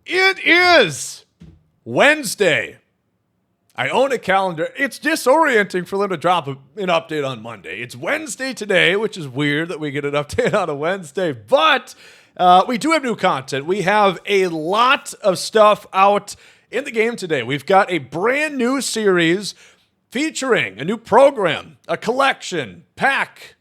It is Wednesday. I own a calendar. It's disorienting for them to drop an update on Monday. It's Wednesday today, which is weird that we get an update on a Wednesday, but we do have new content. We have a lot of stuff out in the game today. We've got a brand new series featuring a new program, a collection, pack,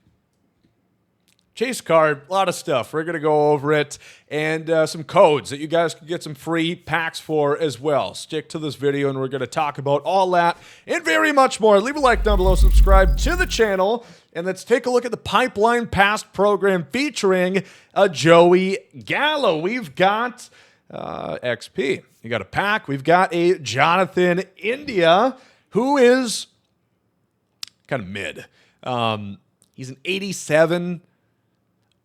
chase card, a lot of stuff. We're going to go over it and some codes that you guys can get some free packs for as well. Stick to this video and we're going to talk about all that and very much more. Leave a like down below, subscribe to the channel, and let's take a look at the Pipeline Pass program featuring a Joey Gallo. We've got XP. You got a pack. We've got a Jonathan India, who is kind of mid. He's an 87.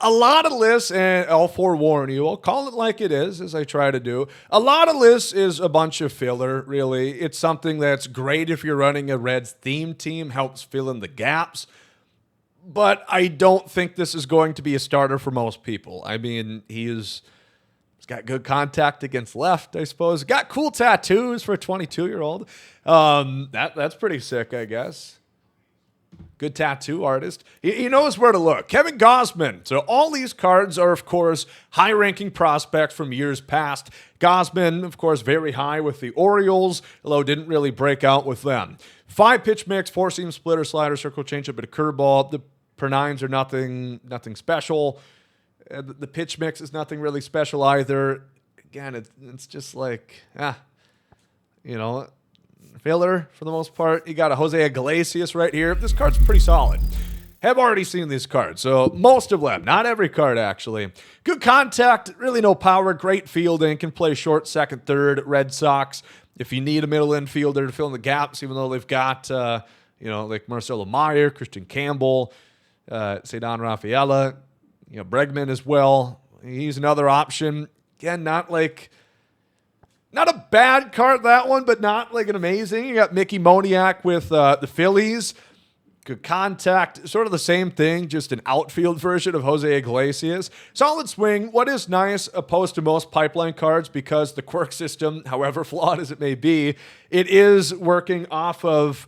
A lot of lists, and I'll forewarn you, I'll call it like it is, as I try to do. A lot of lists is a bunch of filler, really. It's something that's great if you're running a Reds theme team, helps fill in the gaps. But I don't think this is going to be a starter for most people. I mean, he's got good contact against left, I suppose. Got cool tattoos for a 22-year-old. That's pretty sick, I guess. Good tattoo artist. He knows where to look. Kevin Gausman. So all these cards are, of course, high-ranking prospects from years past. Gausman, of course, very high with the Orioles, although didn't really break out with them. 5-pitch mix, 4-seam splitter, slider, circle changeup, and a curveball. The per nines are nothing special. The pitch mix is nothing really special either. Again, it's just like, filler for the most part. You got a Jose Iglesias right here. This card's pretty solid. Have already seen these cards, so most of them, not every card actually. Good contact, really no power, great fielding, can play short, second, third. Red Sox, if you need a middle infielder to fill in the gaps, even though they've got, like Marcelo Meyer, Christian Campbell, Cedon Rafaela, Bregman as well. He's another option. Again, not a bad card, that one, but not like an amazing. You got Mickey Moniak with the Phillies. Good contact. Sort of the same thing, just an outfield version of Jose Iglesias. Solid swing. What is nice, opposed to most pipeline cards, because the quirk system, however flawed as it may be, it is working off of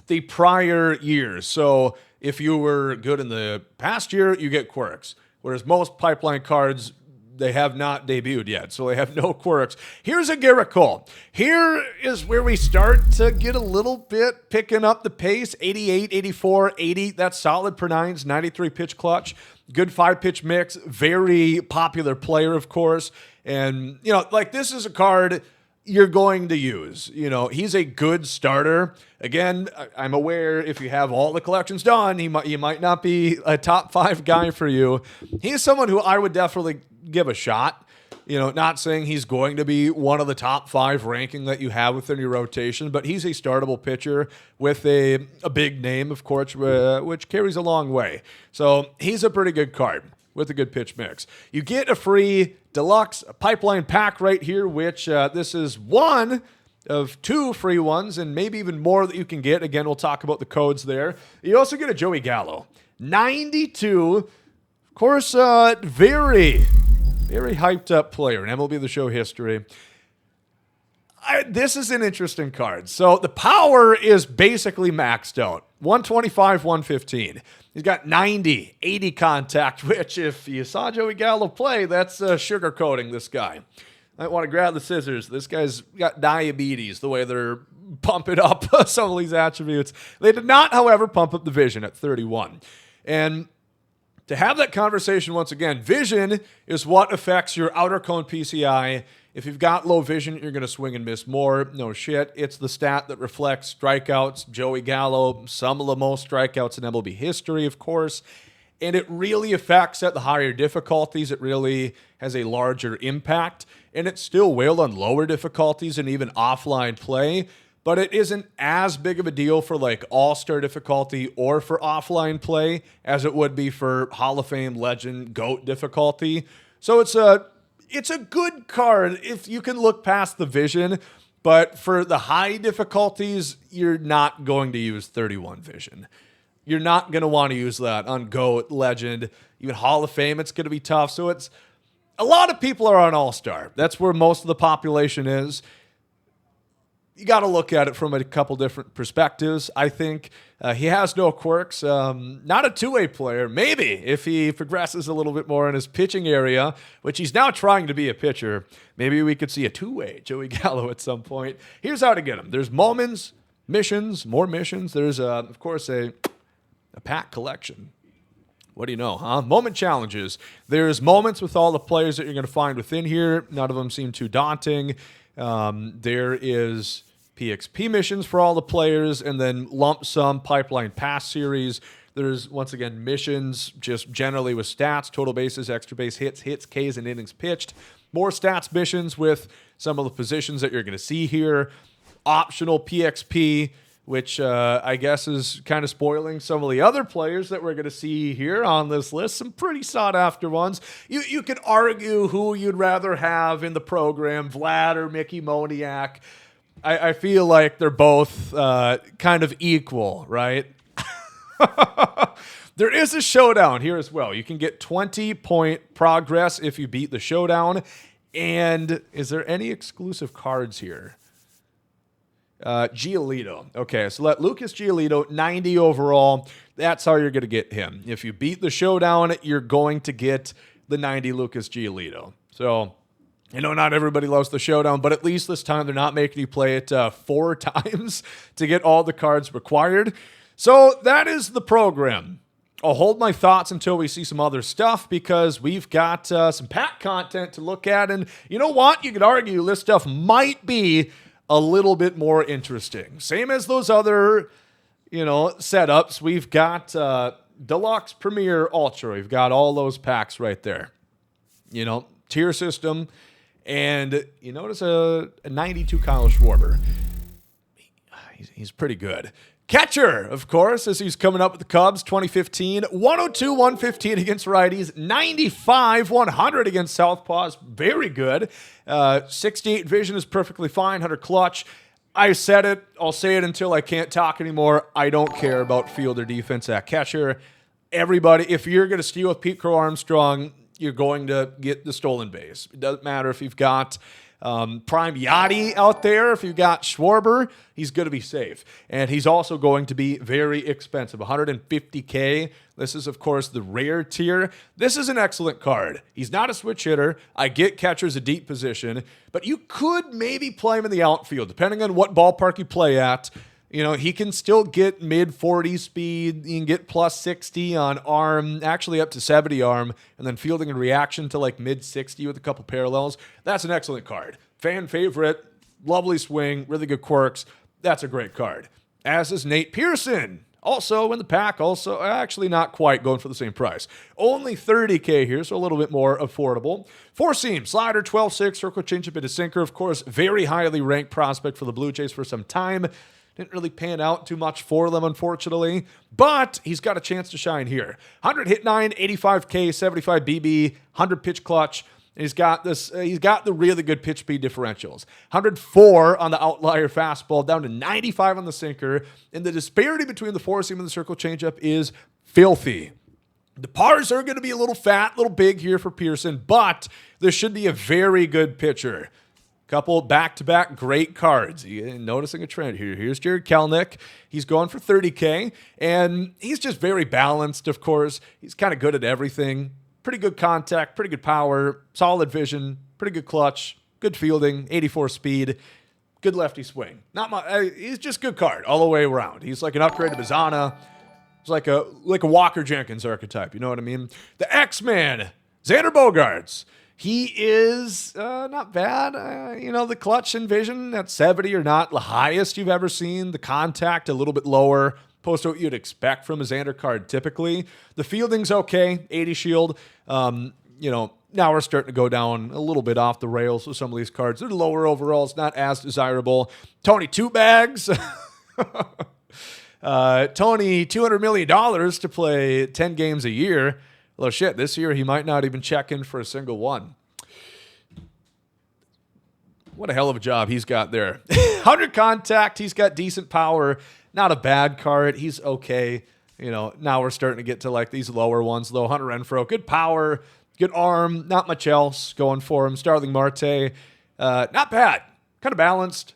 the prior years. So if you were good in the past year, you get quirks. Whereas most pipeline cards, they have not debuted yet, so they have no quirks. Here's a Garrett Cole. Here is where we start to get a little bit picking up the pace. 88, 84, 80. That's solid per nines. 93 pitch clutch. Good 5-pitch mix. Very popular player, of course. And, this is a card you're going to use. He's a good starter. Again, I'm aware if you have all the collections done, he might not be a top 5 guy for you. He's someone who I would definitely give a shot. Not saying he's going to be one of the top 5 ranking that you have within your rotation, but he's a startable pitcher with a big name, of course, which carries a long way. So he's a pretty good card with a good pitch mix. You get a free deluxe pipeline pack right here, which this is one of 2 free ones and maybe even more that you can get. Again, we'll talk about the codes there. You also get a Joey Gallo. 92. Of course, very hyped up player in MLB The Show history. This is an interesting card. So the power is basically maxed out. 125, 115. He's got 90, 80 contact, which if you saw Joey Gallo play, that's sugarcoating this guy. Might want to grab the scissors. This guy's got diabetes, the way they're pumping up some of these attributes. They did not, however, pump up the vision at 31. And to have that conversation once again, vision is what affects your outer cone PCI. If you've got low vision, you're going to swing and miss more. No shit. It's the stat that reflects strikeouts. Joey Gallo, some of the most strikeouts in MLB history, of course. And it really affects at the higher difficulties. It really has a larger impact. And it's still wailed on lower difficulties and even offline play. But it isn't as big of a deal for like all-star difficulty or for offline play as it would be for Hall of Fame legend GOAT difficulty. So it's a good card if you can look past the vision, but for the high difficulties, you're not going to use 31 vision. You're not going to want to use that on GOAT, legend, even Hall of Fame. It's going to be tough. So it's a lot of people are on All-Star. That's where most of the population is. You got to look at it from a couple different perspectives. I think he has no quirks. Not a two-way player. Maybe if he progresses a little bit more in his pitching area, which he's now trying to be a pitcher, maybe we could see a two-way Joey Gallo at some point. Here's how to get him. There's moments, missions, more missions. There's, of course, a pack collection. What do you know, huh? Moment challenges. There's moments with all the players that you're going to find within here. None of them seem too daunting. There is PXP missions for all the players, and then lump sum pipeline pass series. There's, once again, missions just generally with stats, total bases, extra base hits, Ks, and innings pitched. More stats missions with some of the positions that you're going to see here. Optional PXP, which I guess is kind of spoiling some of the other players that we're going to see here on this list. Some pretty sought-after ones. You could argue who you'd rather have in the program, Vlad or Mickey Moniak. I feel like they're both kind of equal, right? There is a showdown here as well. You can get 20-point progress if you beat the showdown. And is there any exclusive cards here? Giolito. Okay, so let Lucas Giolito, 90 overall. That's how you're going to get him. If you beat the showdown, you're going to get the 90 Lucas Giolito. So, I know not everybody loves the showdown, but at least this time they're not making you play it 4 times to get all the cards required. So that is the program. I'll hold my thoughts until we see some other stuff because we've got some pack content to look at. And you know what? You could argue this stuff might be a little bit more interesting. Same as those other, setups. We've got Deluxe, Premier, Ultra. We've got all those packs right there. Tier system. And you notice a 92 Kyle Schwarber. He's pretty good. Catcher, of course, as he's coming up with the Cubs, 2015, 102, 115 against righties, 95, 100 against southpaws, very good. 68 vision is perfectly fine, 100 clutch. I said it, I'll say it until I can't talk anymore. I don't care about field or defense at catcher. Everybody, if you're going to steal with Pete Crow Armstrong, you're going to get the stolen base. It doesn't matter if you've got Prime Yachty out there. If you've got Schwarber, he's going to be safe. And he's also going to be very expensive, $150K. This is, of course, the rare tier. This is an excellent card. He's not a switch hitter. I get catcher's a deep position, but you could maybe play him in the outfield, depending on what ballpark you play at. He can still get mid-40 speed. He can get plus 60 on arm, actually up to 70 arm, and then fielding and reaction to like mid-60 with a couple parallels. That's an excellent card. Fan favorite, lovely swing, really good quirks. That's a great card. As is Nate Pearson. Also in the pack, also actually not quite going for the same price. Only $30K here, so a little bit more affordable. 4-seam, slider, 12-6, circle changeup into sinker. Of course, very highly ranked prospect for the Blue Jays for some time. Didn't really pan out too much for them, unfortunately. But he's got a chance to shine here. 100 hit 9, 85K, 75 BB, 100 pitch clutch. And he's got the really good pitch speed differentials. 104 on the outlier fastball, down to 95 on the sinker. And the disparity between the 4-seam and the circle changeup is filthy. The pars are going to be a little fat, a little big here for Pearson, but this should be a very good pitcher. Couple back-to-back great cards. Noticing a trend here. Here's Jared Kelenic. He's going for $30K, and he's just very balanced, of course. He's kind of good at everything. Pretty good contact, pretty good power, solid vision, pretty good clutch, good fielding, 84 speed, good lefty swing. Not much. He's just a good card all the way around. He's like an upgrade to Bazana. He's like a Walker Jenkins archetype. You know what I mean? The X-Man, Xander Bogaerts. He is not bad. The clutch and vision at 70 are not the highest you've ever seen. The contact a little bit lower, opposed to what you'd expect from a Xander card typically. The fielding's okay, 80 shield. Now we're starting to go down a little bit off the rails with some of these cards. They're lower overall. It's not as desirable. Tony Two Bags. Tony, $200 million to play 10 games a year. Well, shit, this year he might not even check in for a single one. What a hell of a job he's got there. 100 contact, he's got decent power. Not a bad card. He's okay. Now we're starting to get to like these lower ones, though. Hunter Renfroe, good power, Good arm, not much else going for him. Starling Marte, not bad. Kind of balanced.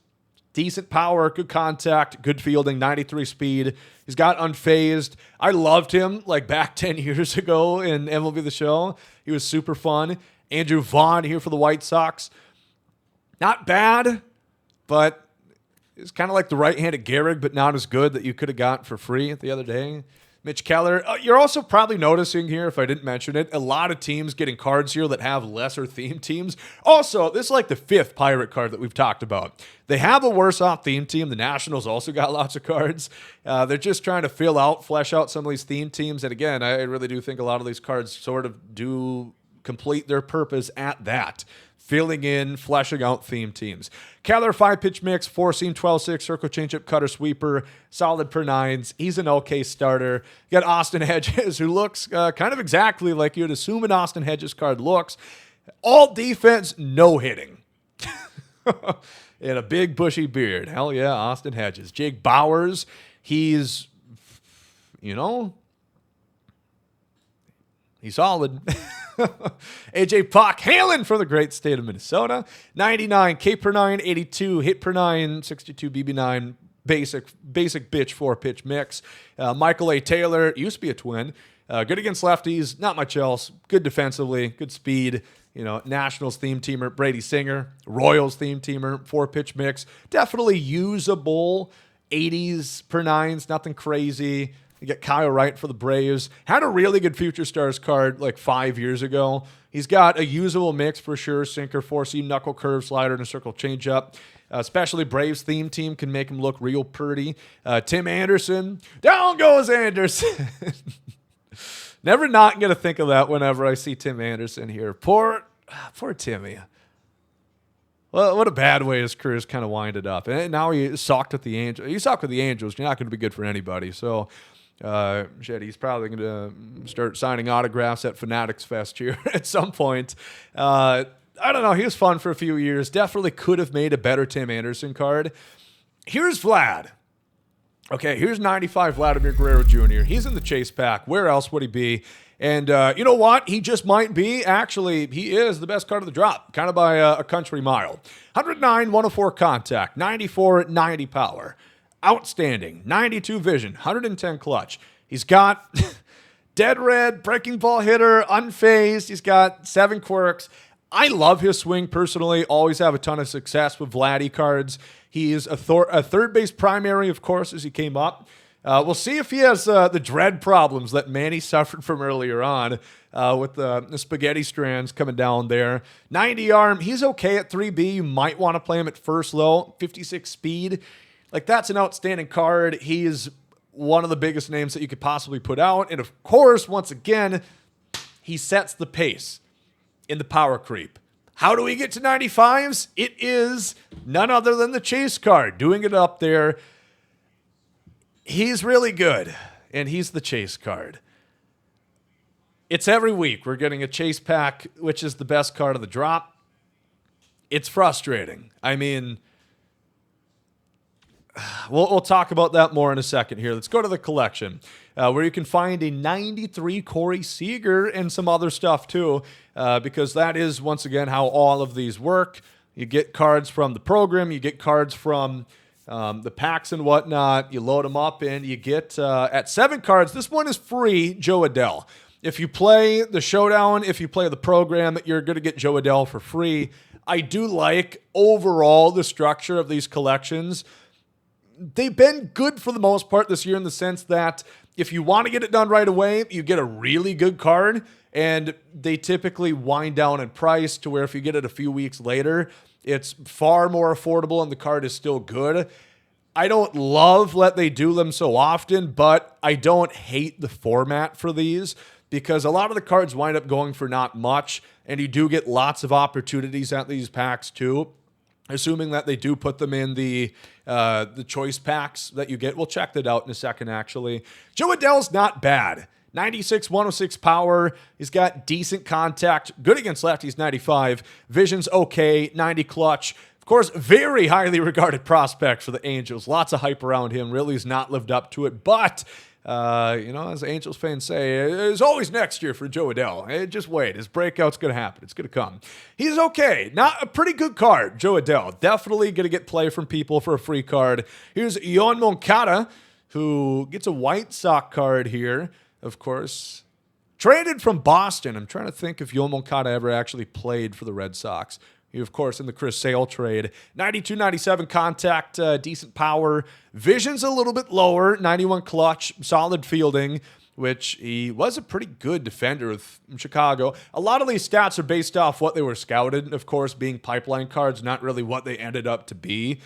Decent power, good contact, good fielding, 93 speed. He's got unfazed. I loved him like back 10 years ago in MLB The Show. He was super fun. Andrew Vaughn here for the White Sox. Not bad, but it's kind of like the right-handed Gehrig, but not as good that you could have got for free the other day. Mitch Keller. You're also probably noticing here, if I didn't mention it, a lot of teams getting cards here that have lesser theme teams. Also, this is like the 5th Pirate card that we've talked about. They have a worse off theme team. The Nationals also got lots of cards. They're just trying to flesh out some of these theme teams. And again, I really do think a lot of these cards sort of do complete their purpose at that. Filling in, fleshing out theme teams. Keller, 5-pitch mix, 4-seam, 12-6, circle changeup, cutter, sweeper, solid per nines. He's an okay starter. You got Austin Hedges, who looks kind of exactly like you'd assume an Austin Hedges card looks. All defense, no hitting. And a big bushy beard. Hell yeah, Austin Hedges. Jake Bauers, he's, he's solid. AJ Puck, hailing from the great state of Minnesota. 99 K per 9, 82 hit per 9, 62 BB9, basic bitch 4-pitch mix. Michael A. Taylor, used to be a Twin. Good against lefties, not much else. Good defensively, good speed. Nationals theme teamer. Brady Singer, Royals theme teamer, 4-pitch mix. Definitely usable. 80s per 9s, nothing crazy. You get Kyle Wright for the Braves. Had a really good Future Stars card like 5 years ago. He's got a usable mix for sure. Sinker, 4-seam, knuckle curve, slider, and a circle changeup. Especially Braves theme team can make him look real pretty. Tim Anderson. Down goes Anderson. Never not going to think of that whenever I see Tim Anderson here. Poor Timmy. Well, what a bad way his career's kind of winded up. And now he sucked at the Angels. You suck with the Angels, you're not going to be good for anybody. So, he's probably going to start signing autographs at Fanatics Fest here at some point. I don't know. He was fun for a few years. Definitely could have made a better Tim Anderson card. Here's Vlad. Okay, here's 95 Vladimir Guerrero Jr. He's in the chase pack. Where else would he be? And you know what? He just might be. Actually, he is the best card of the drop, kind of by a country mile. 109, 104 contact, 94, 90 power. Outstanding. 92 vision, 110 clutch. He's got dead red, breaking ball hitter, unfazed. He's got 7 quirks. I love his swing personally. Always have a ton of success with Vladdy cards. He is a third base primary, of course, as he came up. We'll see if he has the dread problems that Manny suffered from earlier on with the spaghetti strands coming down there. 90 arm. He's okay at 3B. You might want to play him at first low. 56 speed. Like, that's an outstanding card. He's one of the biggest names that you could possibly put out. And, of course, once again, he sets the pace in the power creep. How do we get to 95s? It is none other than the chase card. Doing it up there. He's really good, and he's the chase card. It's every week. We're getting a chase pack, which is the best card of the drop. It's frustrating. I mean, we'll talk about that more in a second here. Let's go to the collection, where you can find a 93 Corey Seager and some other stuff too, because that is, once again, how all of these work. You get cards from the program. You get cards from the packs and whatnot. You load them up, and you get, at 7 cards, this one is free, Joe Adell. If you play the Showdown, if you play the program, you're going to get Joe Adell for free. I do like, overall, the structure of these collections. They've been good for the most part this year in the sense that if you want to get it done right away, you get a really good card, and they typically wind down in price to where if you get it a few weeks later, it's far more affordable and the card is still good. I don't love that they do them so often, but I don't hate the format for these because a lot of the cards wind up going for not much, and you do get lots of opportunities at these packs too. Assuming that they do put them in the choice packs that you get. We'll check that out in a second, actually. Joe Adell's not bad. 96, 106 power. He's got decent contact. Good against lefties, 95. Vision's okay, 90 clutch. Of course, very highly regarded prospect for the Angels. Lots of hype around him. Really has not lived up to it. But As Angels fans say, there's always next year for Joe Adell. Just wait. His breakout's going to happen. It's going to come. He's okay. Not a pretty good card, Joe Adell. Definitely going to get play from people for a free card. Here's Yoan Moncada, who gets a White Sox card here, of course. Traded from Boston. I'm trying to think if Yoan Moncada ever actually played for the Red Sox. He, of course, in the Chris Sale trade. 92-97 contact, decent power. Vision's a little bit lower. 91 clutch, solid fielding, which he was a pretty good defender with Chicago. A lot of these stats are based off what they were scouted, of course, being pipeline cards, not really what they ended up to be.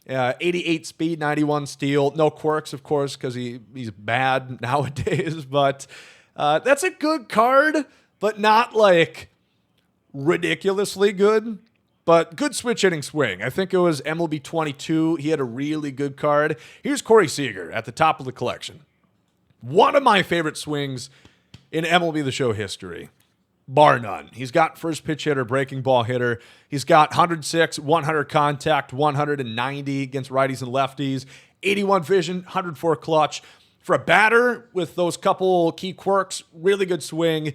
88 speed, 91 steal. No quirks, of course, because he's bad nowadays. But that's a good card, but not like ridiculously good. But good switch hitting swing. I think it was MLB 22. He had a really good card. Here's Corey Seager at the top of the collection. One of my favorite swings in MLB The Show history, bar none. He's got first pitch hitter, breaking ball hitter. He's got 106, 100 contact, 190 against righties and lefties, 81 vision, 104 clutch. For a batter with those couple key quirks, really good swing.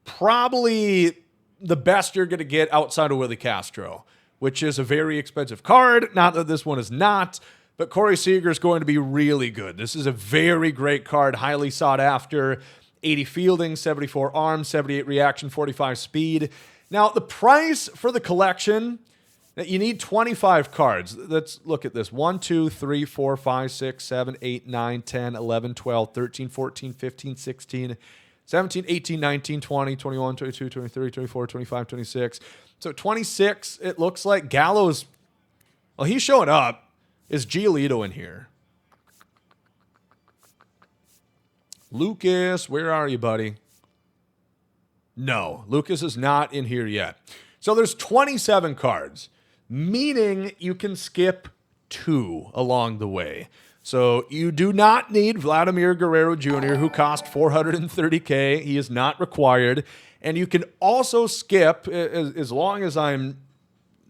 Probably the best you're going to get outside of Willie Castro, which is a very expensive card. Not that this one is not, but Corey Seager is going to be really good. This is a very great card, highly sought after. 80 fielding, 74 arm, 78 reaction, 45 speed. Now, the price for the collection, you need 25 cards. Let's look at this. 1, 2, 3, 4, 5, 6, 7, 8, 9, 10, 11, 12, 13, 14, 15, 16, 17, 18, 19, 20, 21, 22, 23, 24, 25, 26. So 26, it looks like. Gallo's, well, he's showing up. Is Giolito in here? Lucas, where are you, buddy? No, Lucas is not in here yet. So there's 27 cards, meaning you can skip 2 along the way. So you do not need Vladimir Guerrero Jr., who cost $430K. He is not required. And you can also skip, as long as I'm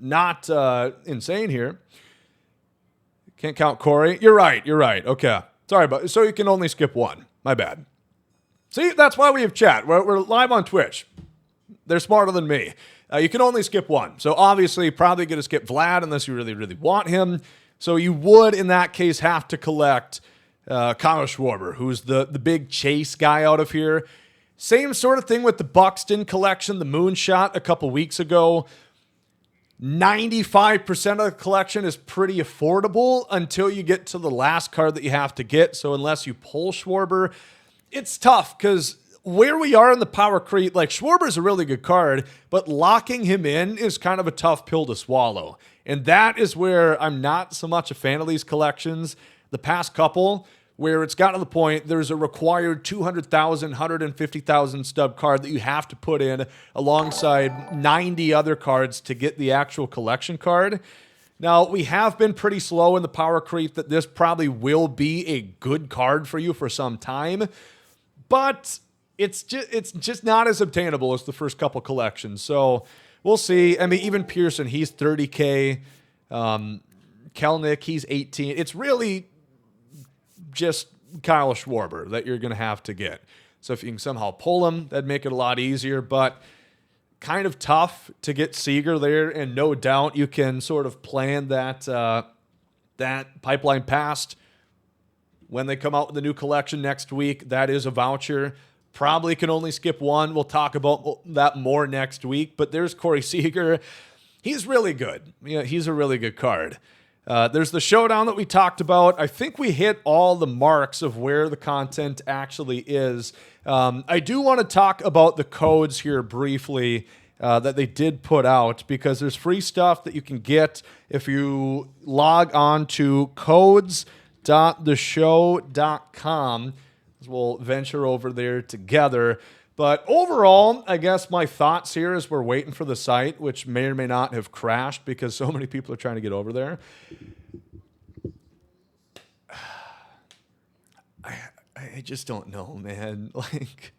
not insane here. Can't count Corey. You're right. Okay. Sorry, but so you can only skip 1. My bad. See, that's why we have chat. We're live on Twitch. They're smarter than me. You can only skip 1. So obviously, probably going to skip Vlad unless you really, really want him. So you would, in that case, have to collect Kyle Schwarber, who's the big chase guy out of here. Same sort of thing with the Buxton collection, the Moonshot a couple weeks ago. 95% of the collection is pretty affordable until you get to the last card that you have to get. So unless you pull Schwarber, it's tough because where we are in the power creep, like Schwarber's a really good card, but locking him in is kind of a tough pill to swallow. And that is where I'm not so much a fan of these collections. The past couple, where it's gotten to the point there's a required 200,000, 150,000 stub card that you have to put in alongside 90 other cards to get the actual collection card. Now, we have been pretty slow in the power creep that this probably will be a good card for you for some time, but it's just not as obtainable as the first couple collections. So we'll see. I mean, even Pearson, he's 30K. Kelnick, he's 18. It's really just Kyle Schwarber that you're going to have to get. So if you can somehow pull him, that'd make it a lot easier, but kind of tough to get Seager there, and no doubt you can sort of plan that pipeline past when they come out with the new collection next week. That is a voucher. Probably can only skip 1. We'll talk about that more next week, but there's Corey Seager. He's really good. Yeah, he's a really good card. There's the showdown that we talked about. I think we hit all the marks of where the content actually is. I do want to talk about the codes here briefly that they did put out, because there's free stuff that you can get if you log on to codes.theshow.com. We'll venture over there together. But overall, I guess my thoughts here as we're waiting for the site, which may or may not have crashed because so many people are trying to get over there. I just don't know, man. Like,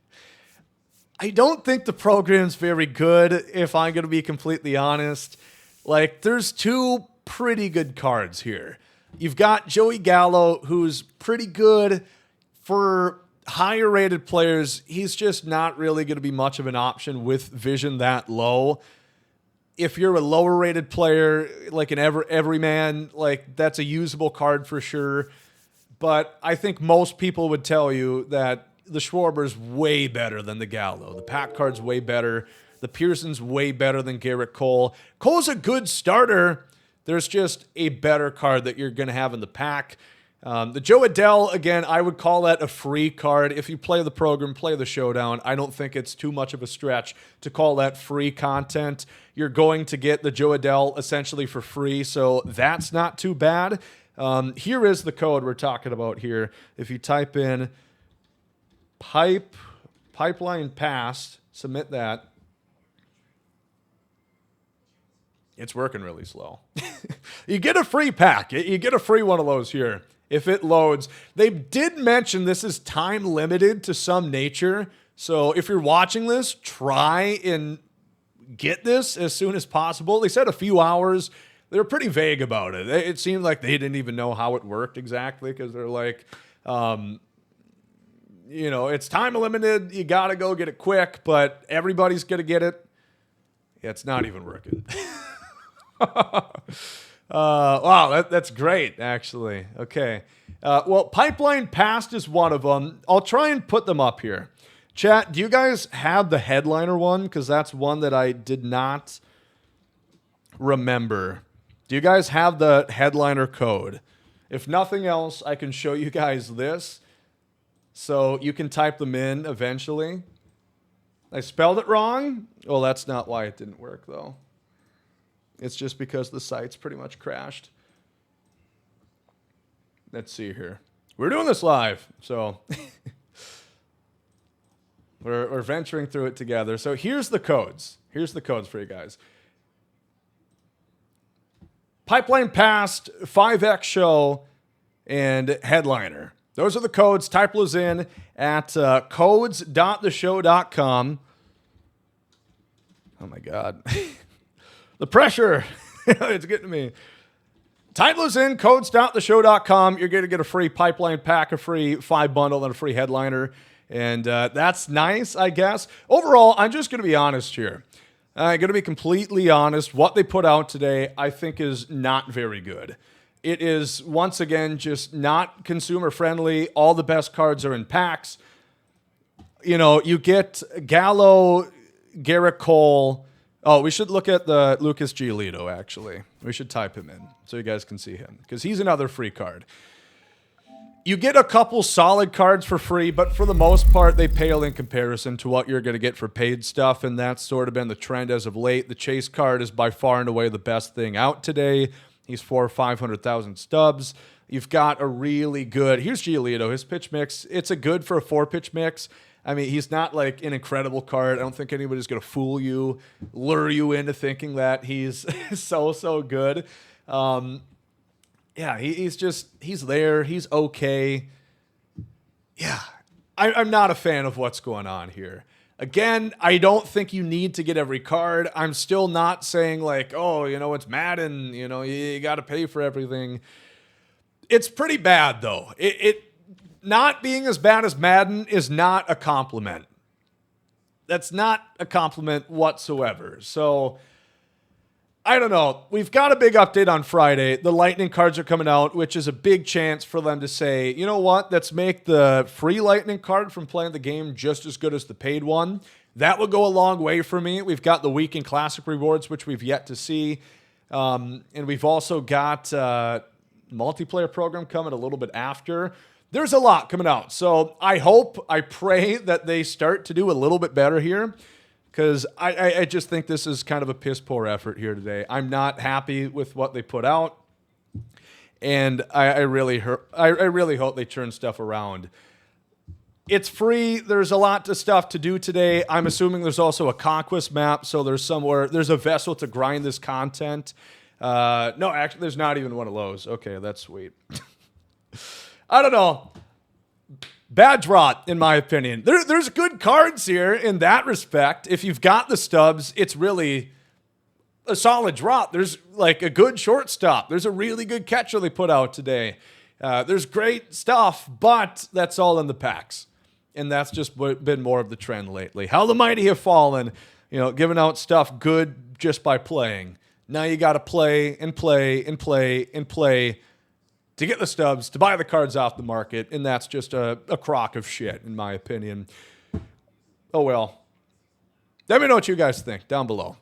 I don't think the program's very good, if I'm going to be completely honest. Like, there's 2 pretty good cards here. You've got Joey Gallo, who's pretty good. For higher rated players, he's just not really going to be much of an option with vision that low. If you're a lower rated player, like an everyman, like that's a usable card for sure. But I think most people would tell you that the Schwarber's way better than the Gallo. The pack card's way better. The Pearson's way better than Garrett Cole. Cole's a good starter. There's just a better card that you're going to have in the pack. The Joe Adell, again, I would call that a free card. If you play the program, play the showdown, I don't think it's too much of a stretch to call that free content. You're going to get the Joe Adell essentially for free, so that's not too bad. Here is the code we're talking about here. If you type in pipeline passed, submit that. It's working really slow. You get a free pack. You get a free one of those here if it loads. They did mention this is time limited to some nature. So if you're watching this, try and get this as soon as possible. They said a few hours. They were pretty vague about it. It seemed like they didn't even know how it worked exactly because they're like, it's time limited. You got to go get it quick, but everybody's going to get it. Yeah, it's not even working. Wow, that's great, actually. Okay. Well, Pipeline Past is one of them. I'll try and put them up here. Chat, do you guys have the headliner one? Because that's one that I did not remember. Do you guys have the headliner code? If nothing else, I can show you guys this. So you can type them in eventually. I spelled it wrong. Well, that's not why it didn't work, though. It's just because the site's pretty much crashed. Let's see here. We're doing this live, so we're venturing through it together. So here's the codes. Here's the codes for you guys. Pipeline Past, 5X Show, and Headliner. Those are the codes. Type those in at codes.theshow.com. Oh, my God. The pressure. It's getting to me. Type those in, codes.theshow.com. You're going to get a free pipeline pack, a free 5 bundle, and a free headliner. And that's nice, I guess. Overall, I'm just going to be honest here. I'm going to be completely honest. What they put out today, I think, is not very good. It is, once again, just not consumer friendly. All the best cards are in packs. You get Gallo, Garrett Cole. Oh, we should look at the Lucas Giolito, actually. We should type him in so you guys can see him because he's another free card. You get a couple solid cards for free, but for the most part, they pale in comparison to what you're going to get for paid stuff, and that's sort of been the trend as of late. The Chase card is by far and away the best thing out today. He's 400,000 or 500,000 stubs. You've got a really good... Here's Giolito. His pitch mix, it's a good for a 4-pitch mix. I mean, he's not like an incredible card. I don't think anybody's going to fool you, lure you into thinking that he's so good. Yeah, he's there. He's okay. Yeah, I'm not a fan of what's going on here. Again, I don't think you need to get every card. I'm still not saying like, oh, it's Madden. You got to pay for everything. It's pretty bad, though. It not being as bad as Madden is not a compliment. That's not a compliment whatsoever. So, I don't know. We've got a big update on Friday. The Lightning cards are coming out, which is a big chance for them to say, you know what? Let's make the free Lightning card from playing the game just as good as the paid one. That would go a long way for me. We've got the Weekend Classic rewards, which we've yet to see. And we've also got multiplayer program coming a little bit after. There's a lot coming out. So I pray that they start to do a little bit better here because I just think this is kind of a piss poor effort here today. I'm not happy with what they put out. And I really hope they turn stuff around. It's free. There's a lot of stuff to do today. I'm assuming there's also a conquest map. So there's a vessel to grind this content. No, actually, there's not even one of those. Okay, that's sweet. I don't know. Bad rot, in my opinion. There's good cards here in that respect. If you've got the stubs, it's really a solid drop. There's like a good shortstop. There's a really good catcher they put out today. There's great stuff, but that's all in the packs. And that's just been more of the trend lately. How the mighty have fallen, giving out stuff good just by playing. Now you got to play and play and play and play to get the stubs, to buy the cards off the market, and that's just a crock of shit, in my opinion. Oh well. Let me know what you guys think down below.